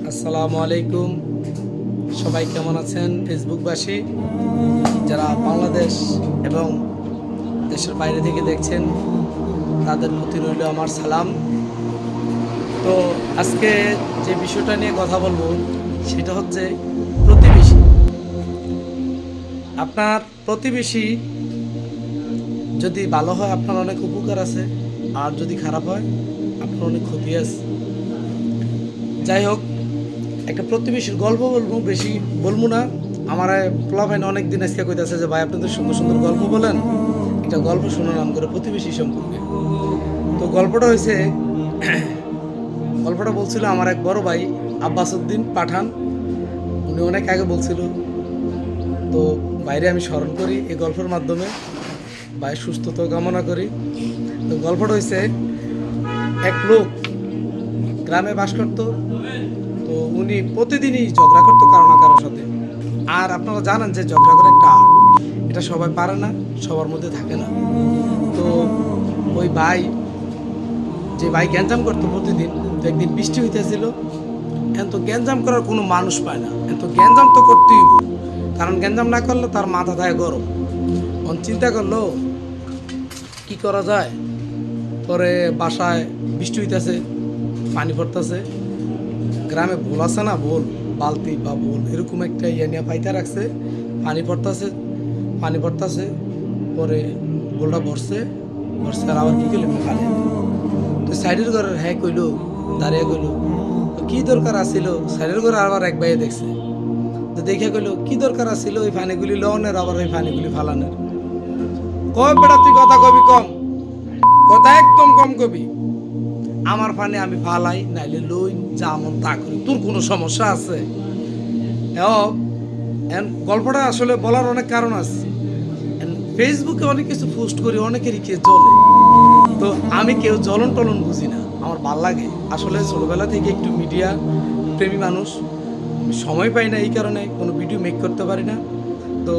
আসসালামু আলাইকুম। সবাই কেমন আছেন? ফেসবুকবাসী যারা বাংলাদেশ এবং দেশের বাইরে থেকে দেখছেন তাদের প্রতি রইল আমার সালাম। তো আজকে যে বিষয়টা নিয়ে কথা বলবো সেটা হচ্ছে প্রতিবেশী। আপনার প্রতিবেশী যদি ভালো হয় আপনার অনেক উপকার আছে, আর যদি খারাপ হয় আপনার অনেক ক্ষতি আছে। যাই হোক, একটা প্রতিবেশীর গল্প বলবো, বেশি বলবো না। আমার পোলাপাইন অনেক দিন আজকে কইতেছে যে ভাই আপনি তো সুন্দর সুন্দর গল্প বলেন, একটা গল্প শুনলাম করে প্রতিবেশী সম্পর্কে। তো গল্পটা হয়েছে, গল্পটা বলছিল আমার এক বড় ভাই আব্বাসউদ্দিন পাঠান। উনি অনেক আগে বলছিল, তো বাইরে আমি স্মরণ করি এই গল্পের মাধ্যমে, ভাই সুস্থতা কামনা করি। তো গল্পটা হয়েছে, এক লোক গ্রামে বাস করতো। তো উনি প্রতিদিনই ঝগড়া করতো কারো না কারোর সাথে। আর আপনারা জানেন যে ঝগড়া করে একটা আর্ট, এটা সবাই পারে না, সবার মধ্যে থাকে না। তো ওই ভাই, যে ভাই গ্যাঞ্জাম করতো প্রতিদিন, তো একদিন বৃষ্টি হইতেছিল। এখন তো গ্যাঞ্জাম করার কোনো মানুষ পায় না, এখন তো গ্যাঞ্জাম তো করতেই হবে, কারণ গ্যাঞ্জাম না করলে তার মাথা থাকে গরম। অন চিন্তা করলো কি করা যায়। পরে বাসায় বৃষ্টি হইতেছে, পানি পড়তেছে, গ্রামে বোল আছে না, বোল বালতি বা বোল এরকম একটা ইয়ে নিয়ে পাইতে রাখছে। পানি পড়তেছে, পরে বোলটা ভরছে আর আবার কী করলো পানি। তো সাইডের ঘরের হ্যাঁ কইলো, দাঁড়িয়ে কইলো কি দরকার আছিল। সাইডের ঘরে আবার এক ভাইয়ে দেখছে, তো দেখে কইলো কি দরকার আছিল ওই পানিগুলি লওনের, আবার ওই পানিগুলি ফালানের। কয় বেটা তুই কথা কবি কম, কথা একদম কম কবি। আমার পানি আমি ফালাই, নাইলে লই, যা মন তা করি, তোর কোনো সমস্যা আছে? গল্পটা আসলে বলার অনেক কারণ আছে। ফেসবুকে অনেক কিছু পোস্ট করি, অনেকেরই কে জ্বলে। তো আমি কেউ জ্বলন টলন বুঝি না, আমার ভাল লাগে। আসলে ছোটবেলা থেকে একটু মিডিয়া প্রেমী মানুষ, সময় পাই না, এই কারণে কোনো ভিডিও মেক করতে পারি না। তো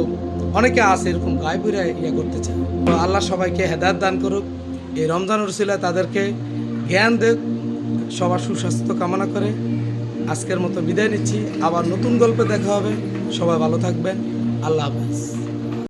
অনেকে আছে এরকম গায়ে পড়ে ইয়ে করতে চায়। তো আল্লাহ সবাইকে হেদায়েত দান করুক, এই রমজানের উসিলায় তাদেরকে জ্ঞান দেখ, সবার সুস্বাস্থ্য কামনা করে আজকের মতো বিদায় নিচ্ছি। আবার নতুন গল্পে দেখা হবে। সবাই ভালো থাকবেন। আল্লাহ হাফেজ।